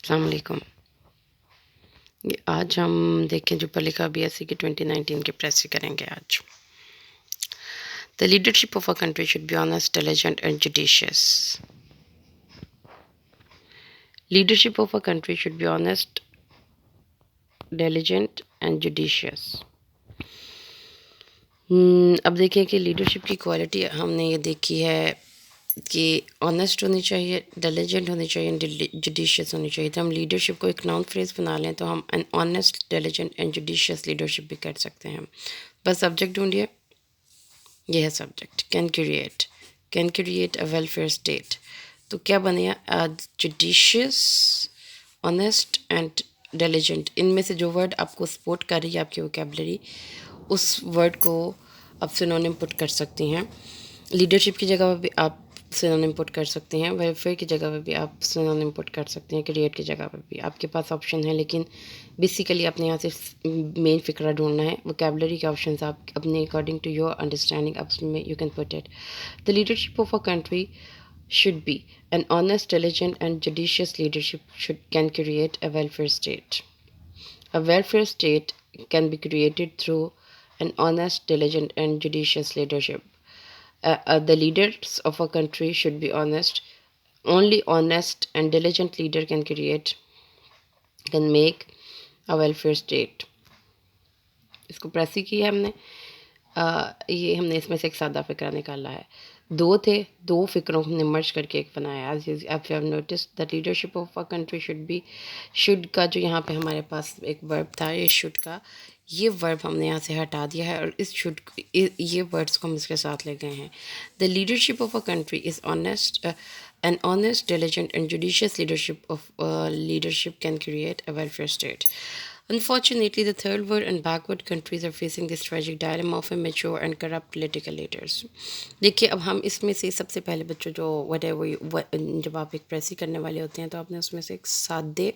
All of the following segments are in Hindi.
अस्सलाम वालेकुम। ये आज हम देखें जो पर लिखा बीएससी की 2019 के प्रेस से करेंगे आज। The leadership of a country should be honest, diligent and judicious. Leadership of a country should be honest, diligent and judicious. अब देखिए कि लीडरशिप की क्वालिटी हमने ये देखी है कि ऑनेस्ट होनी चाहिए, डिलिजेंट होनी चाहिए, जुडिशियस होनी चाहिए। तो हम लीडरशिप को एक नाउन फ्रेज बना लें तो हम an honest, diligent and judicious leadership भी कर सकते हैं। बस सब्जेक्ट ढूंढिए, ये है subject. Can create a welfare state. तो क्या बनेगा? Judicious, honest and diligent. इनमें से जो वर्ड आपको सपोर्ट कर रही है आपकी वोकेबलरी, उस वर्ड को आप सिनोनिम पुट कर सकती हैं। लीडरशिप की जगह पर भी आप सिनोनिम पुट कर सकते हैं, वेलफेयर की जगह पर भी आप सिनोनिम पुट कर सकते हैं, क्रिएट की जगह पर भी आपके पास ऑप्शन है। लेकिन बेसिकली आपने यहाँ से मेन फिक्रा ढूंढना है। वोकेबलरी के ऑप्शन आप अपने अकॉर्डिंग टू योर अंडरस्टैंडिंग आप उसमें you can put it. The leadership of a country should be an honest, diligent, and judicious leadership can create a welfare state. A welfare state can be created through an honest, diligent, and judicious leadership. The leaders of a country should be honest. Only honest and diligent leader can make a welfare state. इसको प्रेस ही किया हमने। ये हमने इसमें से एक सादा फिक्रा निकाला है। दो थे, दो फिक्रों को हमने मर्ज करके एक बनाया। As you have notice the leadership of a country should be, should का जो यहाँ पे हमारे पास एक वर्ब था, ये शुड का, ये वर्ब हमने यहाँ से हटा दिया है और इस शुड, ये वर्ड्स को हम इसके साथ ले गए हैं। The leadership of a country is honest, an honest, diligent, and judicious leadership can create a welfare state. Unfortunately, the third world and backward countries are facing this tragic dilemma of immature and corrupt political leaders. देखिए, अब हम इसमें से सबसे पहले बच्चों जो जब आप एक प्रेसी करने वाले होते हैं तो आपने उसमें से एक सादे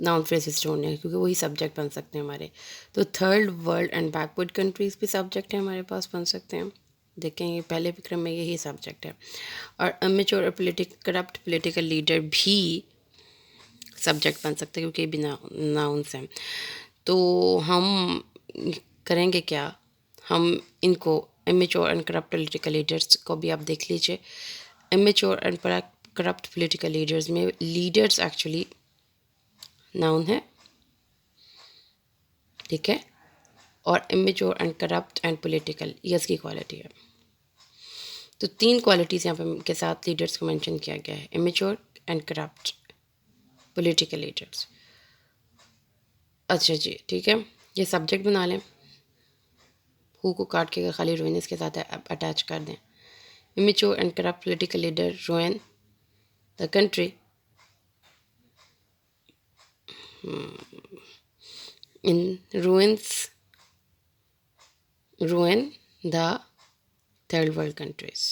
नाउन फ्रेजेस ढूंढने हैं, क्योंकि वही सब्जेक्ट बन सकते हैं हमारे। तो third world and backward countries भी सब्जेक्ट है हमारे पास, बन सकते हैं। देखें, ये पहले विक्रम में यही सब्जेक्ट है। और इमेच्योर और करप्ट पॉलिटिकल लीडर भी सब्जेक्ट बन सकते हैं, क्योंकि भी नाउन्स हैं। तो हम करेंगे क्या? हम इनको immature and corrupt political leaders को भी आप देख लीजिए। Immature and corrupt political leaders में लीडर्स एक्चुअली नाउन है, ठीक है, और immature and corrupt and political ये इसकी क्वालिटी है। तो तीन क्वालिटीज़ यहाँ पे के साथ लीडर्स को मेंशन किया गया है, immature and corrupt political leaders. अच्छा जी, ठीक है, ये सब्जेक्ट बना लें। हु को काट के खाली रोइन इसके साथ अटैच कर दें। Immature and corrupt political leader ruin the country in ruin the third world countries।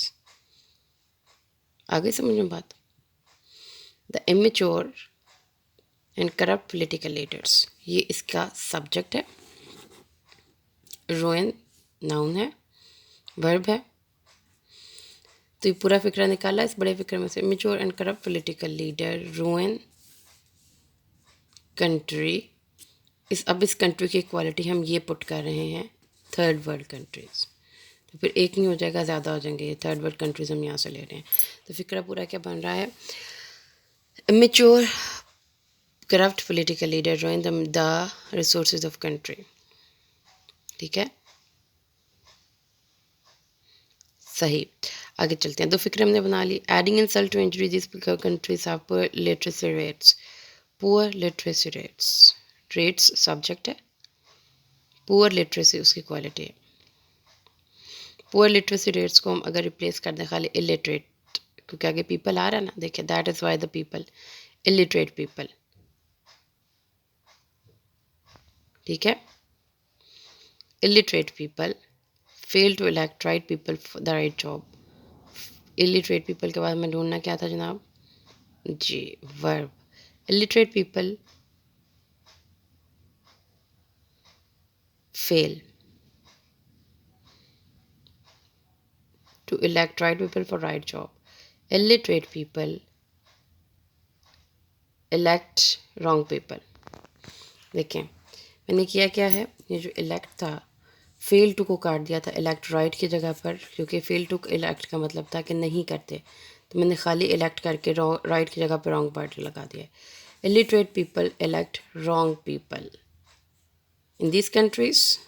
आगे समझ में बात? The immature and corrupt political leaders, ये इसका सब्जेक्ट है। ruin नाउन है, वर्ब है। तो ये पूरा फिक्रा निकाला इस बड़े फिक्र में से। Immature and corrupt political leader ruin country. अब इस कंट्री की क्वालिटी हम ये पुट कर रहे हैं, थर्ड वर्ल्ड कंट्रीज़। तो फिर एक नहीं हो जाएगा, ज़्यादा हो जाएंगे। ये थर्ड वर्ल्ड कंट्रीज़ हम यहाँ से ले रहे हैं। तो फिक्रा पूरा क्या बन रहा है? Immature corrupt political leader ruin the resources of country, ठीक है, सही। आगे चलते हैं। दो फिक्र हमने बना ली। Adding insult to injury this countries have poor literacy rates. Poor literacy rates subject है, पुअर लिटरेसी उसकी क्वालिटी है। पुअर लिटरेसी रेट्स को हम अगर रिप्लेस कर दें खाली इलिटरेट, क्योंकि आगे पीपल आ रहा है ना, देखिए, that is why the people, illiterate people, ठीक है। illiterate people fail to elect right people for the right job। illiterate people के बाद में ढूंढना क्या था जनाब जी? verb। illiterate people fail to elect right people for right job। illiterate people elect wrong people. देखें मैंने किया क्या है, ये जो इलेक्ट था फेल टू को काट दिया था इलेक्ट राइट की जगह पर, क्योंकि फेल टू इलेक्ट का मतलब था कि नहीं करते, तो मैंने खाली इलेक्ट करके राइट की जगह पर रॉन्ग पार्ट लगा दिया। Illiterate people elect wrong people in this countries,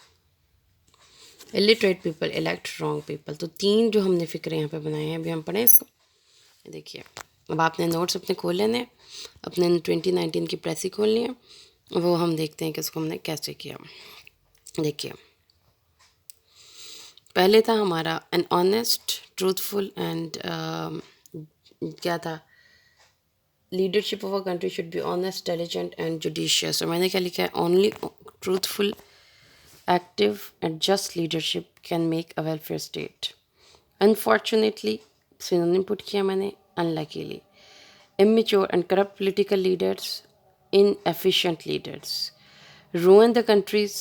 illiterate people elect wrong people. तो तीन जो हमने फ़िक्रे यहाँ पे बनाए हैं, अभी हम पढ़ें इसको। देखिए अब आपने नोट्स अपने खोल लेने हैं, अपने 2019 की प्रेसी खोलनी है, वो हम देखते हैं कि उसको हमने कैसे किया। देखिए पहले था हमारा एन ऑनेस्ट ट्रूथफुल एंड क्या था, leadership of a country should be honest intelligent and judicious. और मैंने क्या लिखा है, only truthful active and just leadership can make a welfare state. Unfortunately synonym put किया मैंने, unluckily immature and corrupt political leaders, inefficient leaders, ruin the country's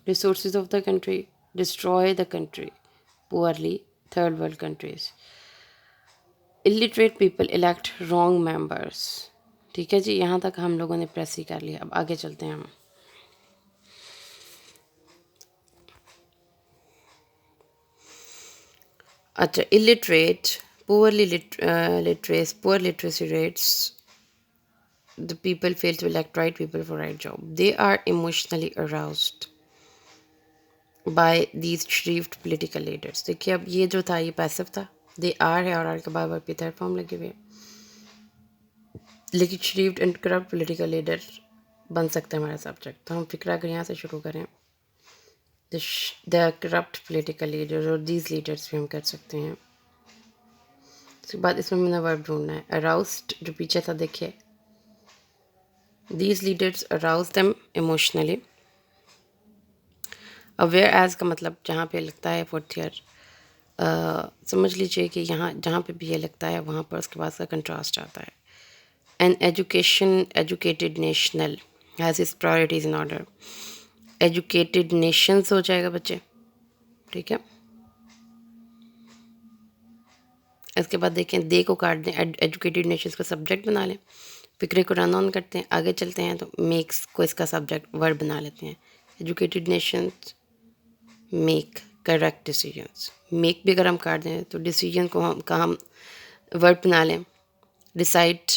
resources of the country, destroy the country, poorly, third world countries. Illiterate people elect wrong members। ठीक है जी, यहाँ तक हम लोगों ने प्रेस ही कर लिया। अब आगे चलते हैं हम। अच्छा, illiterate, poorly poor literacy rates, the people fail to elect right people for right job. They are emotionally aroused by these shrieved political leaders। देखिए अब ये जो था ये पैसिव था, दे आर है और आर के बाद पे थर्ड फॉर्म लगे हुए हैं, लेकिन श्रीव्ड एंड करप्ट पोलिटिकल लीडर बन सकते हैं हमारा सब्जेक्ट। तो हम फिक्रा अगर यहाँ से शुरू करें, द करप्ट पोलिटिकल लीडर और दीज लीडर्स भी हम कर सकते हैं। उसके बाद इसमें मैंने वर्ब ढूंढना है, अराउस्ड जो पीछे था, देखिए these leaders arouse them emotionally. Aware as का मतलब जहाँ पे लगता है फोर्थ ईयर, समझ लीजिए कि यहाँ जहाँ पे भी ये लगता है वहाँ पर उसके बाद का कंट्रास्ट आता है। An educated national has his priorities in order. Educated Nations हो जाएगा बच्चे, ठीक है। इसके बाद देखें, दे को काट दें, एजुकेटेड नेशंस को सब्जेक्ट बना लें, फिक्रे को रन ऑन करते हैं, आगे चलते हैं तो मेक्स को इसका सब्जेक्ट वर्ब बना लेते हैं। Educated Nations make correct decisions. Make भी अगर हम काट दें तो डिसीजन को हम वर्ब बना लें, decide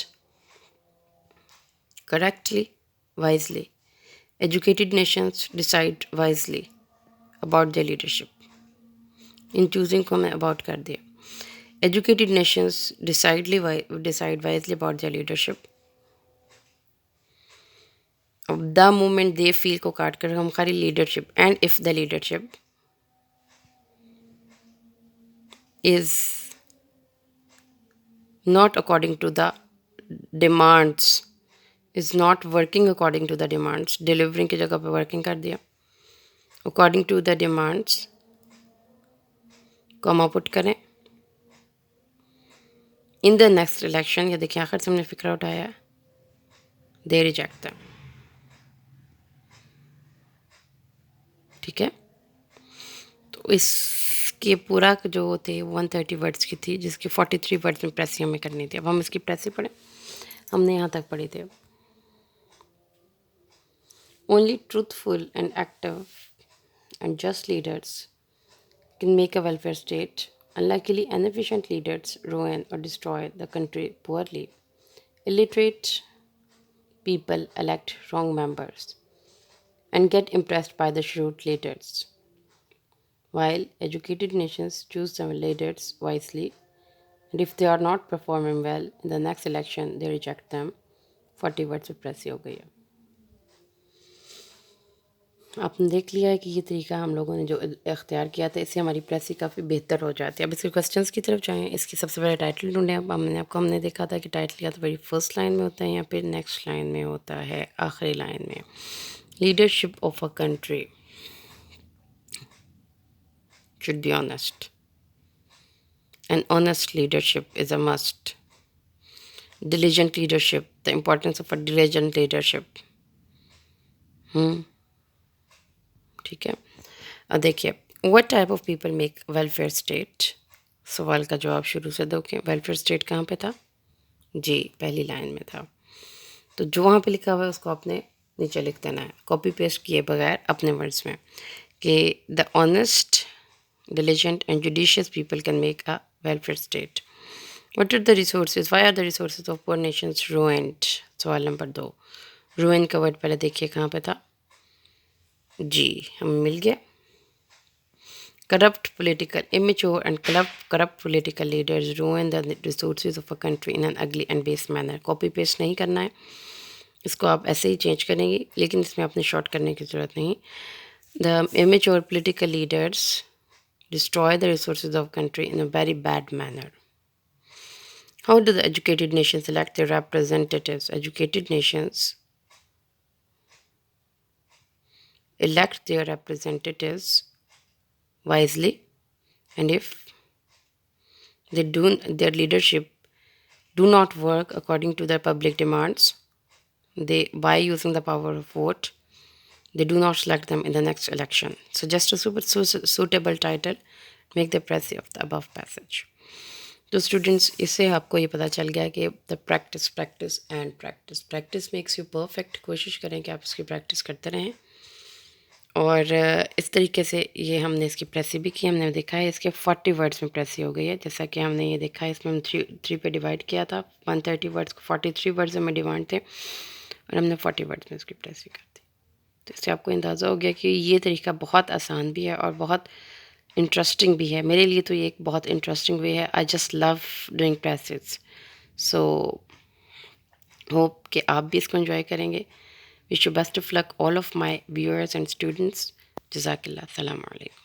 correctly, wisely. Educated nations decide wisely about their leadership। In choosing को मैं अबाउट कर दिया। Educated nations decide wisely about their leadership। अब द मोमेंट दे फील को काट कर हम खाली leadership, and if the leadership is not according to the demands, is not working according to the demands, delivering की जगह पे working कर दिया, according to the demands comma put करें, इन द नेक्स्ट इलेक्शन, या देखिए आखिर से हमने फिक्रा उठाया, दे रिजेक्ट दैम। ठीक है, तो इसके पूरा जो थे 130 वर्ड्स की थी, जिसकी 43 वर्ड्स में प्रेसी हमें करनी थी। अब हम इसकी प्रेसी पढ़ें, हमने यहाँ तक पढ़ी थे। Only truthful and active and just leaders can make a welfare state. Unluckily, inefficient leaders ruin or destroy the country poorly. Illiterate people elect wrong members and get impressed by the shrewd leaders, while educated nations choose their leaders wisely, and if they are not performing well in the next election, they reject them। 40 words में प्रेस हो गई है। आपने देख लिया है कि ये तरीका हम लोगों ने जो इख्तियार किया था, इससे हमारी प्रेसी काफ़ी बेहतर हो जाती है। अब इसके क्वेश्चंस की तरफ जाएँ। इसकी सबसे पहले टाइटल ढूंढें। अब हमने देखा था कि टाइटल या तो वेरी फर्स्ट लाइन में होता है या फिर नेक्स्ट लाइन में होता है, आखिरी लाइन में। Leadership of a country should be honest, and honest leadership is a must. Diligent leadership, the importance of a diligent leadership. ठीक है, अब देखिए, what type of people make welfare state. सवाल का जवाब शुरू से दो कि वेलफेयर स्टेट कहाँ पे था जी, पहली लाइन में था। तो जो वहाँ पे लिखा हुआ है उसको आपने नीचे लिख देना है, कॉपी पेस्ट किए बगैर अपने वर्ड्स में, कि the honest, diligent and judicious people can make a welfare state. What are the resources? Why are the resources of poor nations ruined? सवाल नंबर 2। ruin का वर्ड पहले देखिए कहाँ पे था जी, हमें मिल गया। Corrupt political, immature and corrupt political leaders ruin the resources of a country in an ugly and base manner. Copy paste नहीं करना है, इसको आप ऐसे ही चेंज करेंगे, लेकिन इसमें आपने शॉर्ट करने की ज़रूरत नहीं। The immature political leaders destroy the resources of country in a very bad manner. How do the educated nations elect their representatives? Educated nations elect their representatives wisely, and if their leadership do not work according to their public demands, they, by using the power of vote, they do not select them in the next election. So just a suitable title, make the precis of the above passage. तो स्टूडेंट्स, इससे आपको ये पता चल गया कि the practice practice and practice, practice makes you perfect. कोशिश करें कि आप इसकी प्रैक्टिस करते रहें। और इस तरीके से ये हमने इसकी प्रेसी भी की, हमने देखा है इसके 40 वर्ड्स में प्रेसी हो गई है। जैसा कि हमने ये देखा है, इसमें हम थ्री पे डिवाइड किया था, 130 वर्ड्स को 43 वर्ड्स में डिवाइड थे, और हमने 40 वर्ड्स में इसकी प्रेसी कर दी। तो इससे आपको अंदाज़ा हो गया कि ये तरीका बहुत आसान भी है और बहुत इंटरेस्टिंग भी है। मेरे लिए तो ये एक बहुत इंटरेस्टिंग वे है। I just love doing presses. So hope कि आप भी इसको एंजॉय करेंगे। Wish you best of luck all of my viewers and students. जज़ाकल्लाह। अस्सलाम वालेकुम।